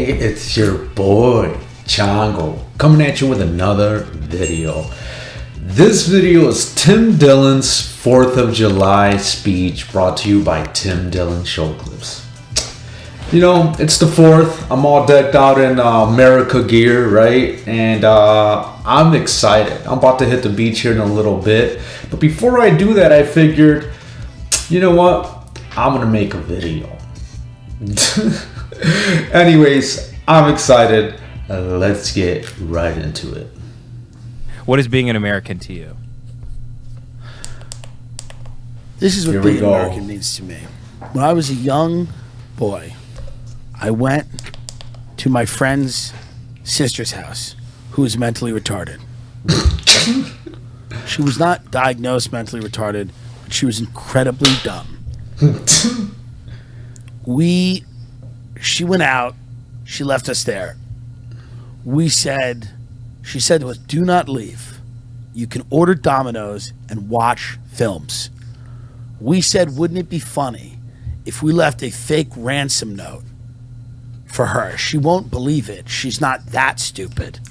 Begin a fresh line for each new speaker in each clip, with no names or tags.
Hey, it's your boy, Chango, coming at you with another video. This video is Tim Dillon's 4th of July speech brought to you by Tim Dillon Show Clips. You know, it's the 4th. I'm all decked out in America gear, right? And I'm excited. I'm about to hit the beach here in a little bit. But before I do that, I figured, you know what? I'm going to make a video. Anyways, I'm excited. Let's get right into it.
What is being an American to you?
This is what being American means to me. When I was a young boy, I went to my friend's sister's house, who was mentally retarded. She was not diagnosed mentally retarded, but she was incredibly dumb. She went out. She left us there. She said to us, do not leave. You can order Domino's and watch films. We said, wouldn't it be funny if we left a fake ransom note for her? She won't believe it. She's not that stupid.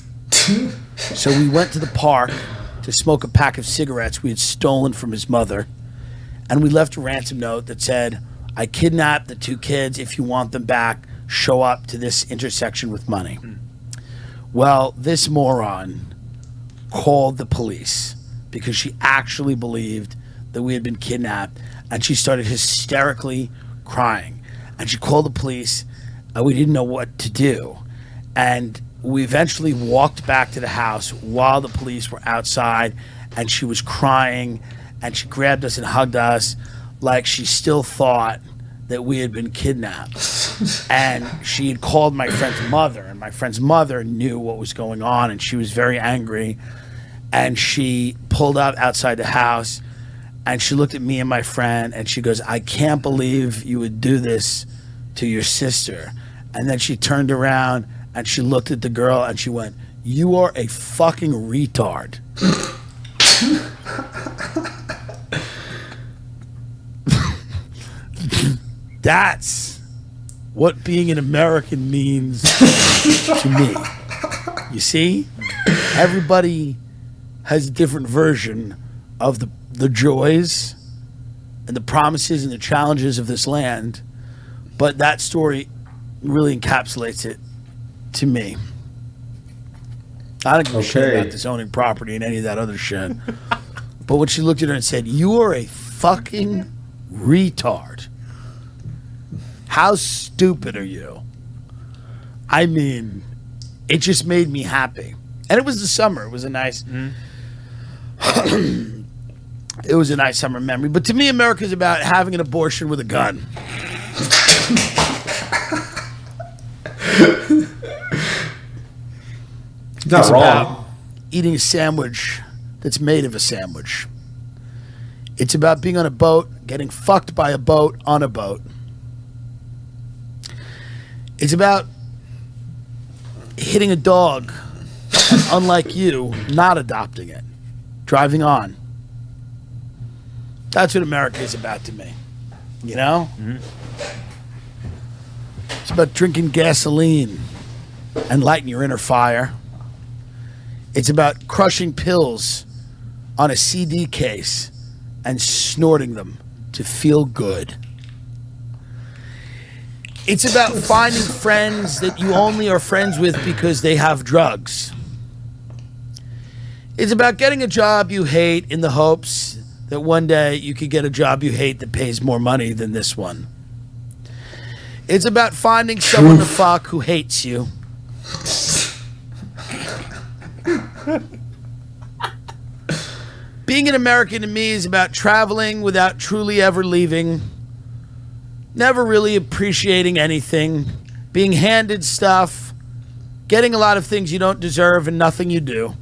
So we went to the park to smoke a pack of cigarettes we had stolen from his mother. And we left a ransom note that said, I kidnapped the 2 kids. If you want them back, show up to this intersection with money. Well, this moron called the police because she actually believed that we had been kidnapped, and she started hysterically crying. And she called the police, and we didn't know what to do. And we eventually walked back to the house while the police were outside, and she was crying, and she grabbed us and hugged us like she still thought that we had been kidnapped. And she had called my friend's mother, and my friend's mother knew what was going on, and she was very angry. And she pulled up outside the house, and she looked at me and my friend, and she goes, I can't believe you would do this to your sister. And then she turned around, and she looked at the girl, and she went, you are a fucking retard. That's what being an American means to me. You see? Everybody has a different version of the joys and the promises and the challenges of this land, but that story really encapsulates it to me. I don't give a shit about this owning property and any of that other shit. But when she looked at her and said, you are a fucking retard. How stupid are you? I mean, it just made me happy. And it was the summer. It was a nice it was a nice summer memory. But to me, America's about having an abortion with a gun. It's about eating a sandwich that's made of a sandwich. It's about being on a boat, getting fucked by a boat on a boat. It's about hitting a dog, and unlike you, not adopting it, driving on. That's what America is about to me, you know? Mm-hmm. It's about drinking gasoline and lighting your inner fire. It's about crushing pills on a CD case and snorting them to feel good. It's about finding friends that you only are friends with because they have drugs. It's about getting a job you hate in the hopes that one day you could get a job you hate that pays more money than this one. It's about finding someone to fuck who hates you. Being an American to me is about traveling without truly ever leaving. Never really appreciating anything, being handed stuff, getting a lot of things you don't deserve and nothing you do.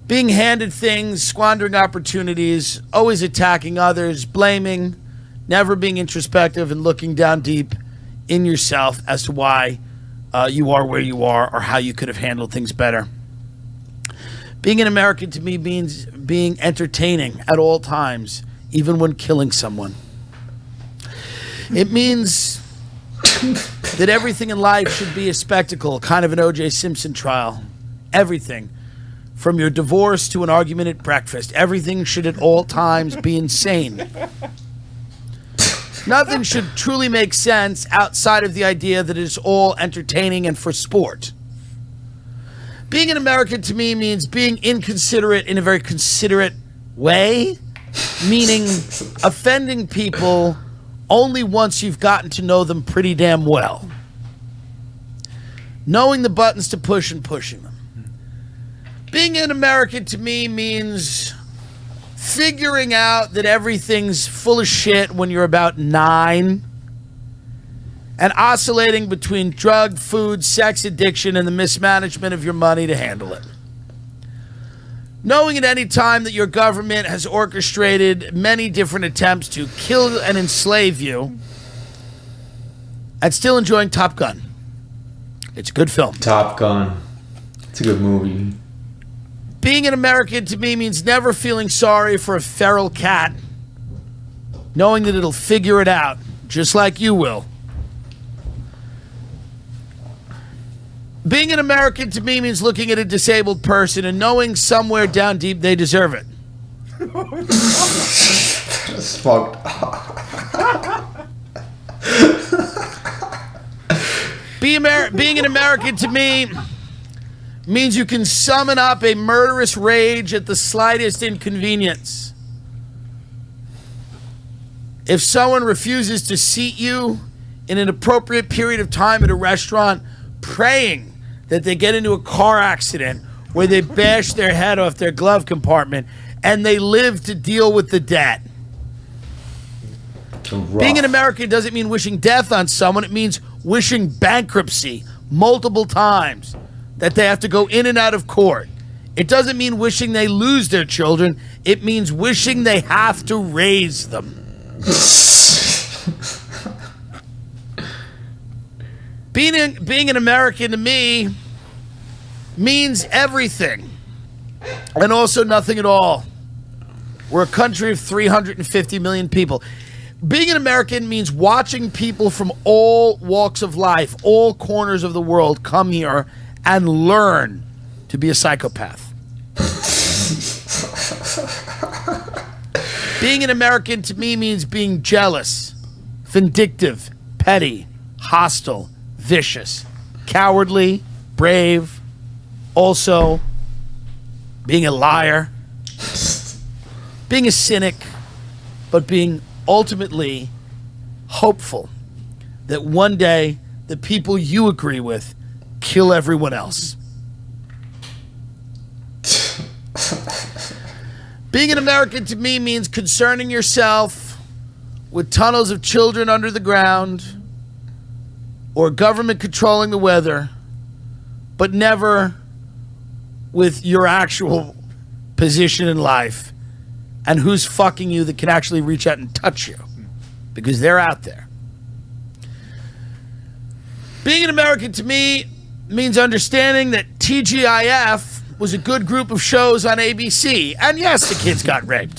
Being handed things, squandering opportunities, always attacking others, blaming, never being introspective and looking down deep in yourself as to why you are where you are or how you could have handled things better. Being an American to me means being entertaining at all times, even when killing someone. It means that everything in life should be a spectacle, kind of an O.J. Simpson trial. Everything. From your divorce to an argument at breakfast. Everything should at all times be insane. Nothing should truly make sense outside of the idea that it is all entertaining and for sport. Being an American to me means being inconsiderate in a very considerate way, meaning offending people only once you've gotten to know them pretty damn well. Knowing the buttons to push and pushing them. Being an American to me means figuring out that everything's full of shit when you're about 9 and oscillating between drug, food, sex addiction, and the mismanagement of your money to handle it. Knowing at any time that your government has orchestrated many different attempts to kill and enslave you and still enjoying Top Gun. It's a good film.
Top Gun. It's a good movie.
Being an American to me means never feeling sorry for a feral cat, knowing that it'll figure it out, just like you will. Being an American to me means looking at a disabled person and knowing somewhere down deep they deserve it.
That's fucked up.
Being an American to me means you can summon up a murderous rage at the slightest inconvenience. If someone refuses to seat you in an appropriate period of time at a restaurant, praying that they get into a car accident where they bash their head off their glove compartment and they live to deal with the debt. Being an American doesn't mean wishing death on someone. It means wishing bankruptcy multiple times, that they have to go in and out of court. It doesn't mean wishing they lose their children. It means wishing they have to raise them. Being an American to me means everything and also nothing at all. We're a country of 350 million people. Being an American means watching people from all walks of life, all corners of the world come here and learn to be a psychopath. Being an American to me means being jealous, vindictive, petty, hostile, vicious, cowardly, brave, also being a liar, being a cynic, but being ultimately hopeful that one day the people you agree with kill everyone else. Being an American to me means concerning yourself with tunnels of children under the ground or government controlling the weather, but never with your actual position in life and who's fucking you that can actually reach out and touch you, because they're out there. Being an American to me means understanding that TGIF was a good group of shows on ABC. And yes, the kids got raped.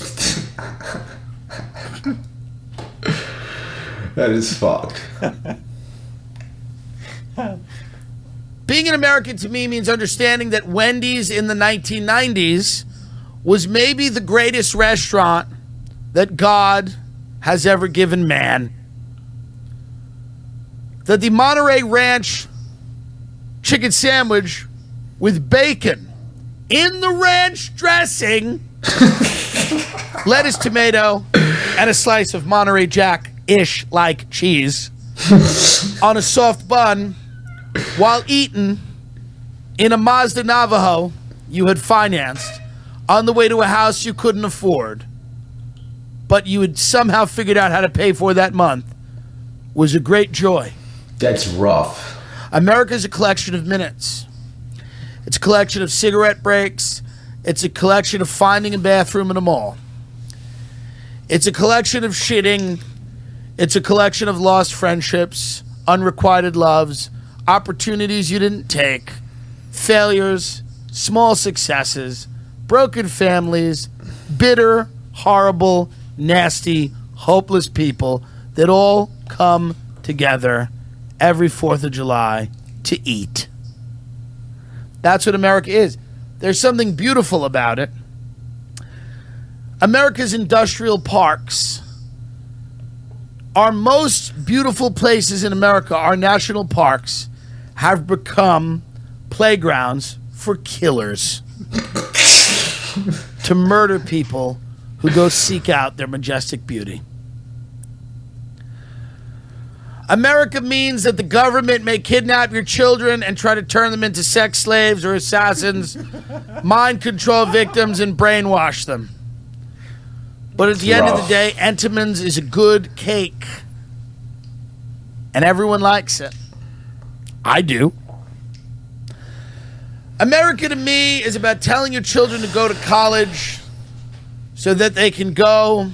That is fucked.
Being an American to me means understanding that Wendy's in the 1990s was maybe the greatest restaurant that God has ever given man. That the Monterey Ranch chicken sandwich with bacon in the ranch dressing, lettuce, tomato, and a slice of Monterey Jack-ish like cheese on a soft bun while eaten in a Mazda Navajo you had financed on the way to a house you couldn't afford, but you had somehow figured out how to pay for that month, was a great joy.
That's rough.
America's a collection of minutes. It's a collection of cigarette breaks. It's a collection of finding a bathroom in a mall. It's a collection of shitting. It's a collection of lost friendships, unrequited loves, opportunities you didn't take, failures, small successes, broken families, bitter, horrible, nasty, hopeless people that all come together every 4th of July to eat. That's what America is. There's something beautiful about it. America's industrial parks, our most beautiful places in America, our national parks, have become playgrounds for killers to murder people who go seek out their majestic beauty. America means that the government may kidnap your children and try to turn them into sex slaves or assassins, mind control victims, and brainwash them. But at the end of the day, Entenmann's is a good cake. And everyone likes it. I do. America to me is about telling your children to go to college so that they can go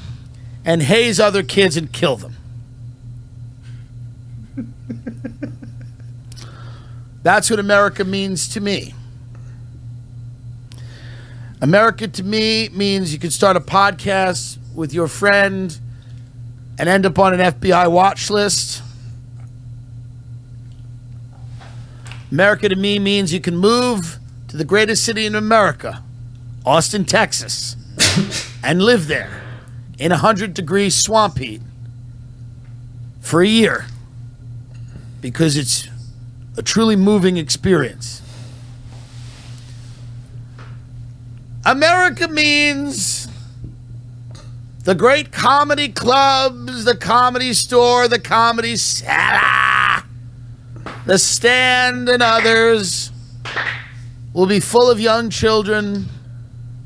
and haze other kids and kill them. That's what America means to me. America to me means you can start a podcast with your friend and end up on an FBI watch list. America to me means you can move to the greatest city in America, Austin, Texas, and live there in 100-degree swamp heat for a year because it's a truly moving experience. America means the great comedy clubs, the Comedy Store, the Comedy Cellar, the Stand, and others will be full of young children,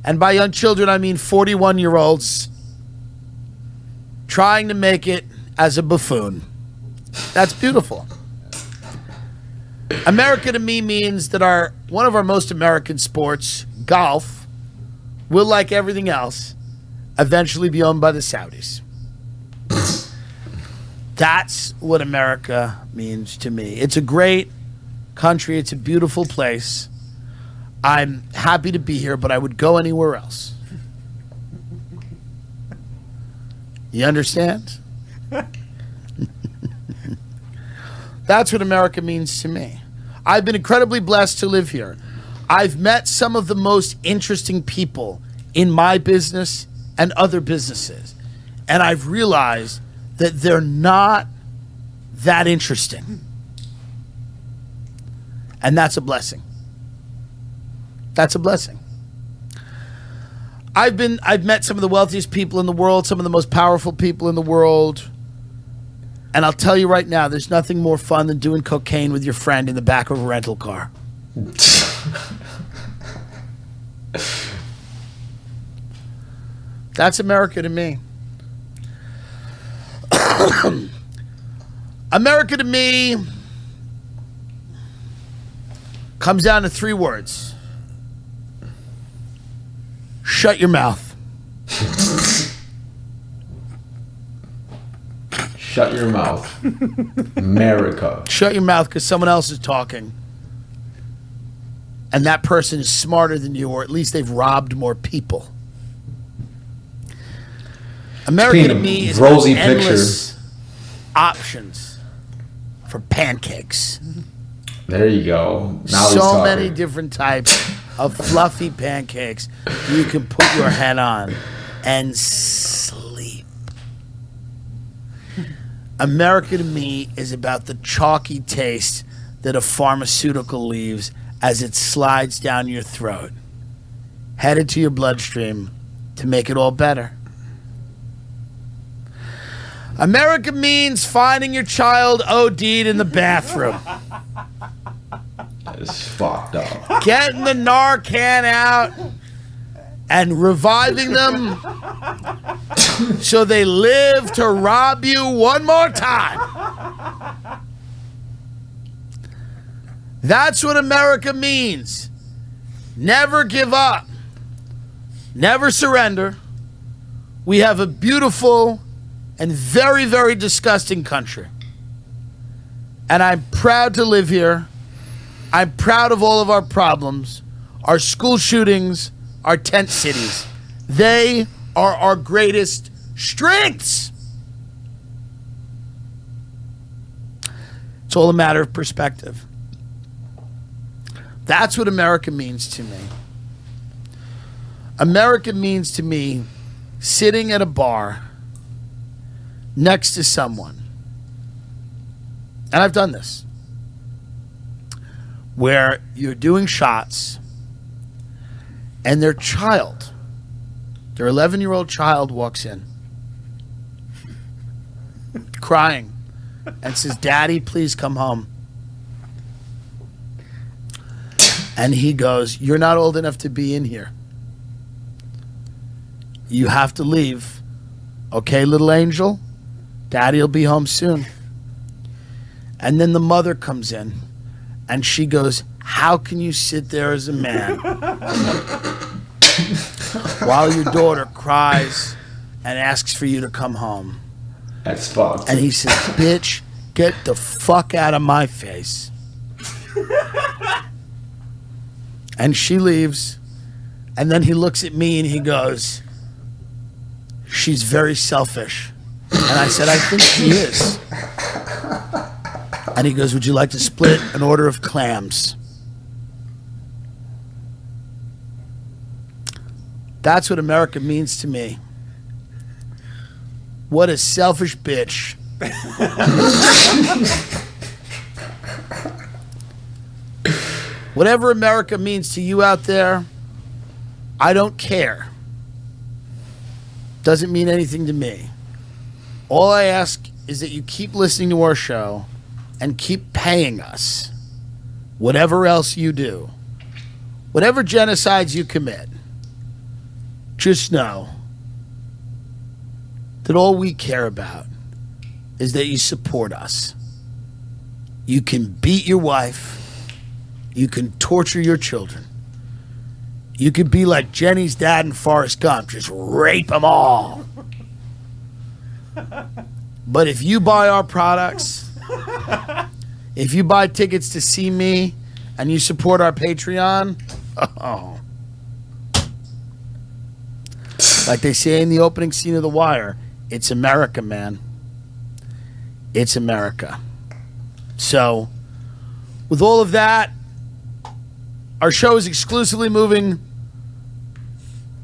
and by young children I mean 41-year-olds, trying to make it as a buffoon. That's beautiful. America to me means that one of our most American sports, golf, will, like everything else, eventually be owned by the Saudis. That's what America means to me. It's a great country. It's a beautiful place. I'm happy to be here, but I would go anywhere else. You understand? That's what America means to me. I've been incredibly blessed to live here. I've met some of the most interesting people in my business and other businesses. And I've realized that they're not that interesting. And that's a blessing. That's a blessing. I've met some of the wealthiest people in the world, some of the most powerful people in the world. And I'll tell you right now, there's nothing more fun than doing cocaine with your friend in the back of a rental car. That's America to me. America to me comes down to 3 words. Shut your mouth.
Shut your mouth. America.
Shut your mouth because someone else is talking. And that person is smarter than you, or at least they've robbed more people. America to me is
rosy
endless options for pancakes.
There you go. Now he's
So
talking.
many different types of fluffy pancakes you can put your head on and sleep. America to me is about the chalky taste that a pharmaceutical leaves as it slides down your throat, headed to your bloodstream to make it all better. America means finding your child OD'd in the bathroom.
It's fucked up.
Getting the Narcan out and reviving them so they live to rob you one more time. That's what America means. Never give up. Never surrender. We have a beautiful and very, very disgusting country. And I'm proud to live here. I'm proud of all of our problems, our school shootings, our tent cities. They are our greatest strengths. It's all a matter of perspective. That's what America means to me. America means to me sitting at a bar next to someone, and I've done this, where you're doing shots and their 11-year-old child walks in crying and says, "Daddy, please come home." And he goes, "You're not old enough to be in here. You have to leave. Okay, little angel? Daddy'll be home soon." And then the mother comes in and she goes, "How can you sit there as a man while your daughter cries and asks for you to come home?"
That's fucked.
And he says, "Bitch, get the fuck out of my face." And she leaves. And then he looks at me and he goes, "She's very selfish." And I said, "I think she is." And he goes, "Would you like to split an order of clams?" That's what America means to me. What a selfish bitch. Whatever America means to you out there, I don't care. Doesn't mean anything to me. All I ask is that you keep listening to our show and keep paying us. Whatever else you do, whatever genocides you commit, just know that all we care about is that you support us. You can beat your wife. You can torture your children. You could be like Jenny's dad and Forrest Gump, just rape them all. But if you buy our products, if you buy tickets to see me, and you support our Patreon, oh. Like they say in the opening scene of The Wire, it's America, man. It's America. So, with all of that, our show is exclusively moving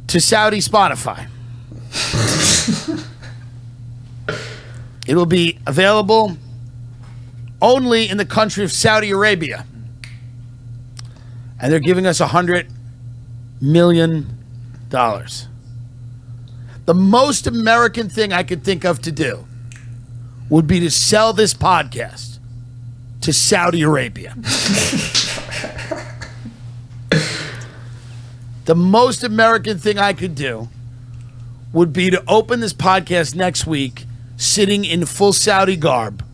to Saudi Spotify. It will be available only in the country of Saudi Arabia. And they're giving us $100 million. The most American thing I could think of to do would be to sell this podcast to Saudi Arabia. The most American thing I could do would be to open this podcast next week sitting in full Saudi garb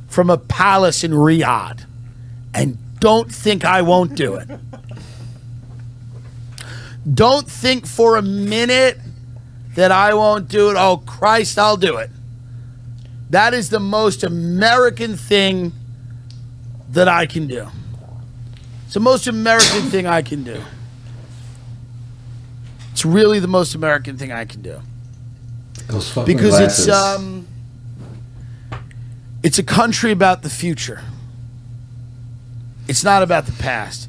from a palace in Riyadh. And don't think I won't do it. Don't think for a minute that I won't do it. Oh, Christ, I'll do it. That is the most American thing that I can do. It's the most American thing I can do. It's really the most American thing I can do.
Those fucking
because
glasses.
It's a country about the future. It's not about the past.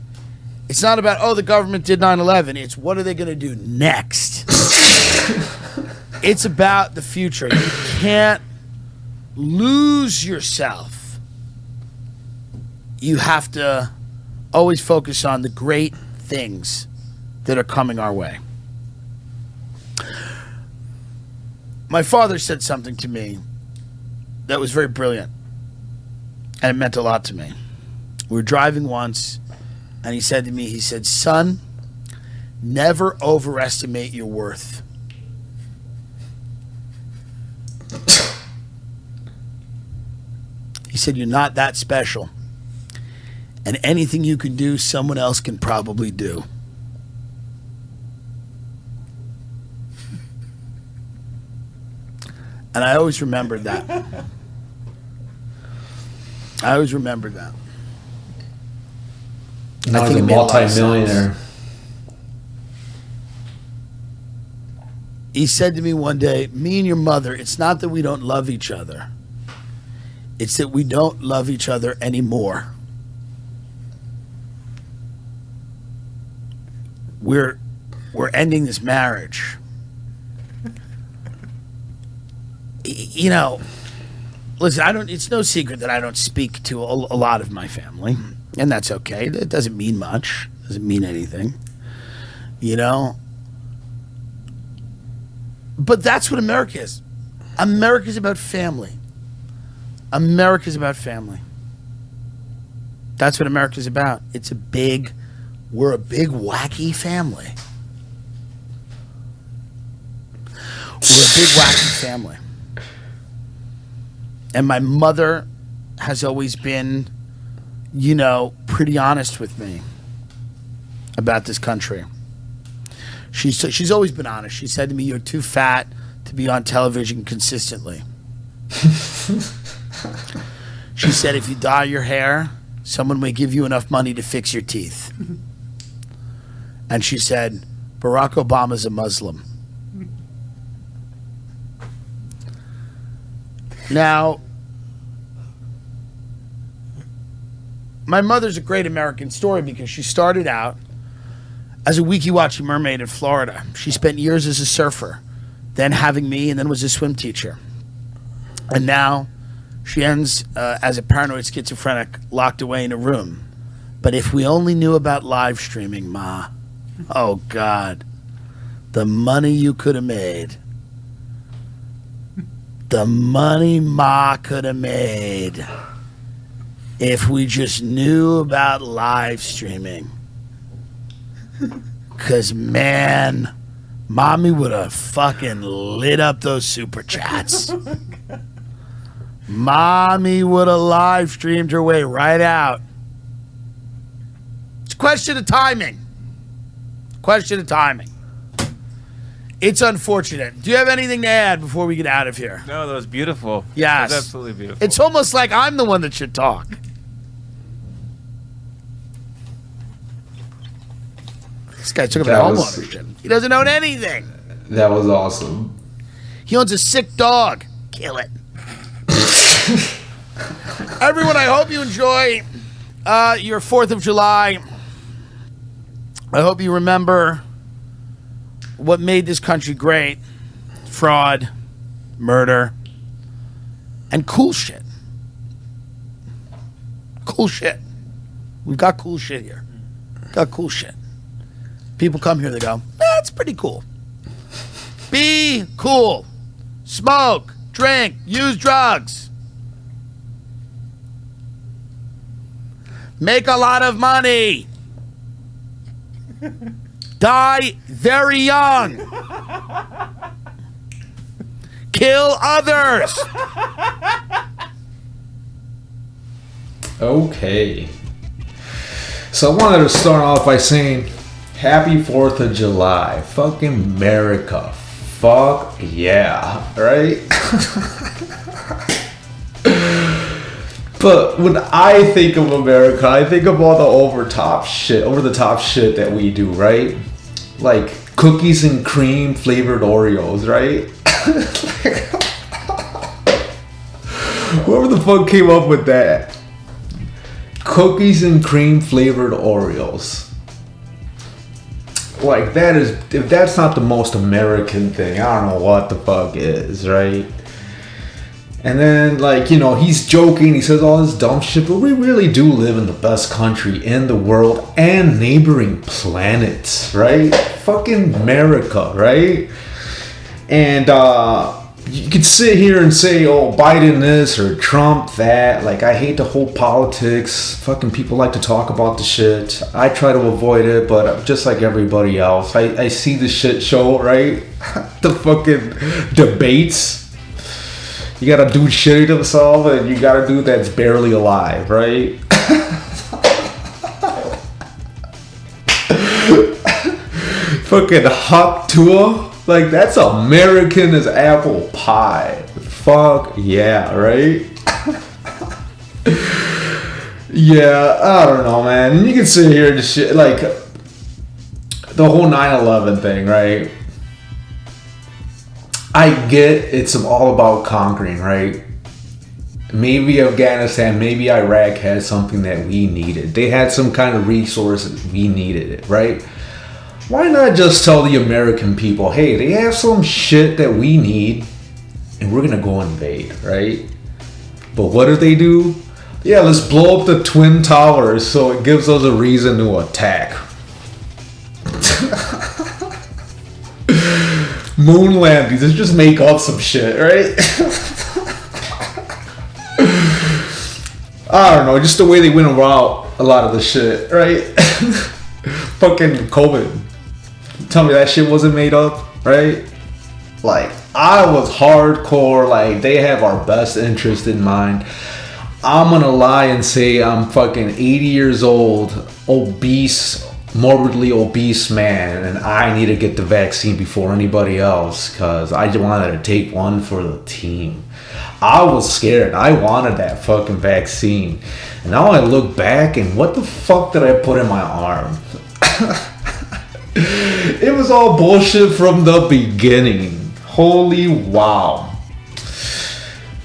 It's not about, oh, the government did 9/11. It's what are they going to do next? It's about the future. You can't lose yourself. You have to always focus on the great things that are coming our way. My father said something to me that was very brilliant, and it meant a lot to me. We were driving once, and he said to me, he said, "Son, never overestimate your worth." He said, "You're not that special, and anything you can do, someone else can probably do." And I always remembered that. I always remembered that.
Now
I
he's
think
a
it made a lot of sense.
multi-millionaire.
He said to me one day, "Me and your mother, it's not that we don't love each other. It's that we don't love each other anymore. We're ending this marriage. You know, listen, it's no secret that I don't speak to a lot of my family, and that's okay. It doesn't mean much. It doesn't mean anything. You know? But that's what America is. America's about family. America's about family. That's what America's about. We're a big, wacky family. We're a big, wacky family. And my mother has always been, pretty honest with me about this country. She's always been honest. She said to me, "You're too fat to be on television consistently." She said, "If you dye your hair, someone may give you enough money to fix your teeth." And she said, "Barack Obama's a Muslim." Now, my mother's a great American story because she started out as a weeky-watchy mermaid in Florida. She spent years as a surfer, then having me, and then was a swim teacher. And now she ends as a paranoid schizophrenic locked away in a room. But if we only knew about live streaming, Ma, oh God, the money you could have made. The money Ma could have made if we just knew about live streaming. Because, man, Mommy would have fucking lit up those super chats. Mommy would have live streamed her way right out. It's a question of timing. Question of timing. It's unfortunate. Do you have anything to add before we get out of here?
No, that was beautiful.
Yes.
That was absolutely beautiful.
It's almost like I'm the one that should talk. This guy took up a homeowner shit. He doesn't own anything.
That was awesome.
He owns a sick dog. Kill it. Everyone, I hope you enjoy your 4th of July. I hope you remember what made this country great. Fraud, murder, and cool shit. Cool shit. We've got cool shit here. Got cool shit. People come here, they go, that's pretty cool. Be cool. Smoke, drink, use drugs. Make a lot of money. Die very young. Kill others.
Okay. So I wanted to start off by saying Happy 4th of July. Fucking America. Fuck yeah. Right? But when I think of America, I think of all the over the top shit that we do, right? Like cookies and cream flavored Oreos, right? Whoever the fuck came up with that? Cookies and cream flavored Oreos. Like that is, if that's not the most American thing, I don't know what the fuck is, right? And then, like, he's joking. He says all this dumb shit, but we really do live in the best country in the world and neighboring planets, right? Fucking America, right? And you could sit here and say, oh, Biden this or Trump that. Like, I hate the whole politics. Fucking people like to talk about the shit. I try to avoid it, but just like everybody else, I see the shit show, right? The fucking debates. You got a dude shitting himself, and you got a dude that's barely alive, right? Fucking hot tour, like that's American as apple pie. Fuck yeah, right? Yeah, I don't know, man. And you can sit here and just shit, like the whole 9/11 thing, right? I get it's all about conquering, right? maybe Afghanistan, maybe Iraq had something that we needed. They had some kind of resources, we needed it, right? Why not just tell the American people, hey, they have some shit that we need and we're gonna go invade, right? But what do? Yeah, let's blow up the Twin Towers so it gives us a reason to attack. Moon landings, let's just make up some shit, right? I don't know, just the way they went around a lot of the shit, right? Fucking COVID. Tell me that shit wasn't made up, right? Like, I was hardcore, like, they have our best interest in mind. I'm gonna lie and say I'm fucking 80 years old, obese, morbidly obese man, and I need to get the vaccine before anybody else because I just wanted to take one for the team. I was scared. I wanted that fucking vaccine. And now I look back and what the fuck did I put in my arm? It was all bullshit from the beginning. Holy wow.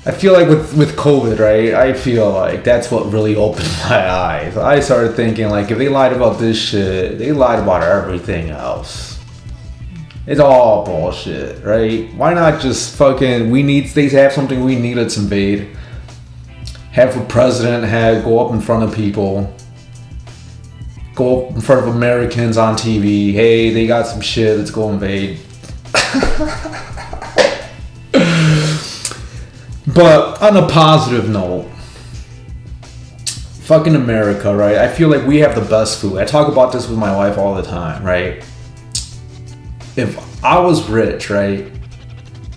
I feel like with COVID, right? I feel like that's what really opened my eyes. I started thinking like if they lied about this shit, they lied about everything else. It's all bullshit, right? Why not just fucking, they have something we need, let's invade. Have a president go up in front of people. Go up in front of Americans on TV. Hey, they got some shit, let's go invade. But on a positive note, fucking America, right? I feel like we have the best food. I talk about this with my wife all the time, right? If I was rich, right,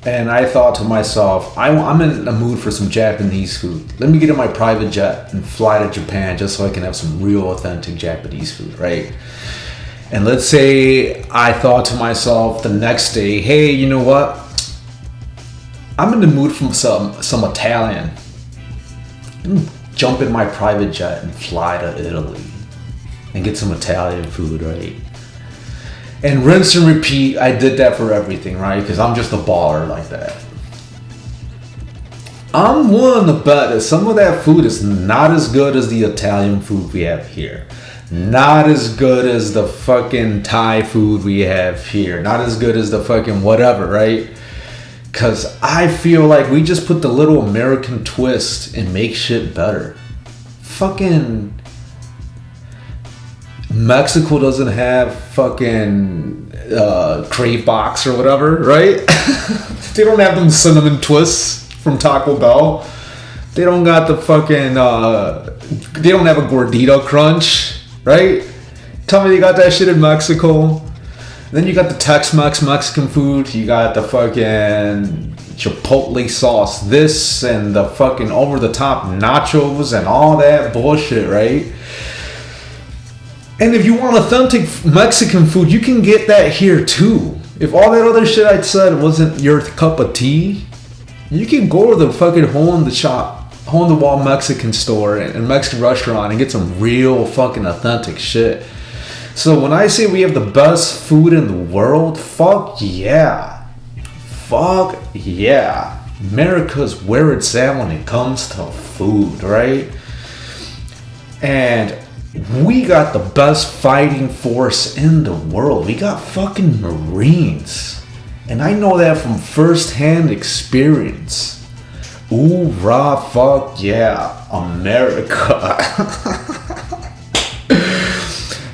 and I thought to myself, I'm in a mood for some Japanese food. Let me get in my private jet and fly to Japan just so I can have some real authentic Japanese food, right? And let's say I thought to myself the next day, hey, you know what? I'm in the mood for some Italian. Let me jump in my private jet and fly to Italy and get some Italian food, right? And rinse and repeat, I did that for everything, right? Because I'm just a baller like that. I'm willing to bet that some of that food is not as good as the Italian food we have here. Not as good as the fucking Thai food we have here. Not as good as the fucking whatever, right? Because I feel like we just put the little American twist and make shit better. Fucking Mexico doesn't have fucking Crave Box or whatever, right? They don't have them cinnamon twists from Taco Bell. They don't got the fucking, they don't have a Gordita Crunch, right? Tell me they got that shit in Mexico. Then you got the Tex-Mex Mexican food. You got the fucking Chipotle sauce, this and the fucking over-the-top nachos and all that bullshit, right? And if you want authentic Mexican food, you can get that here too. If all that other shit I said wasn't your cup of tea, you can go to the fucking hole-in-the-wall Mexican store and Mexican restaurant and get some real fucking authentic shit. So when I say we have the best food in the world, fuck yeah. Fuck yeah. America's where it's at when it comes to food, right? And we got the best fighting force in the world. We got fucking Marines. And I know that from first-hand experience. Ooh, rah, fuck yeah, America.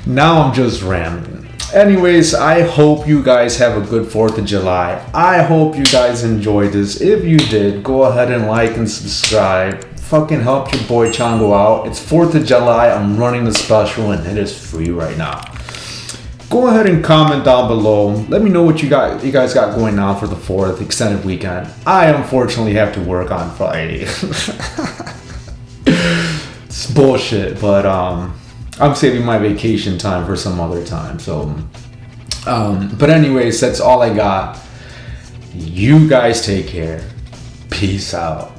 Now I'm just rambling. Anyways, I hope you guys have a good 4th of July. I hope you guys enjoyed this. If you did, go ahead and like and subscribe. Fucking help your boy Chango out. It's 4th of July. I'm running the special and it is free right now. Go ahead and comment down below. Let me know what you guys got going on for the 4th extended weekend. I unfortunately have to work on Friday. It's bullshit, but I'm saving my vacation time for some other time. So, but anyways, that's all I got. You guys take care. Peace out.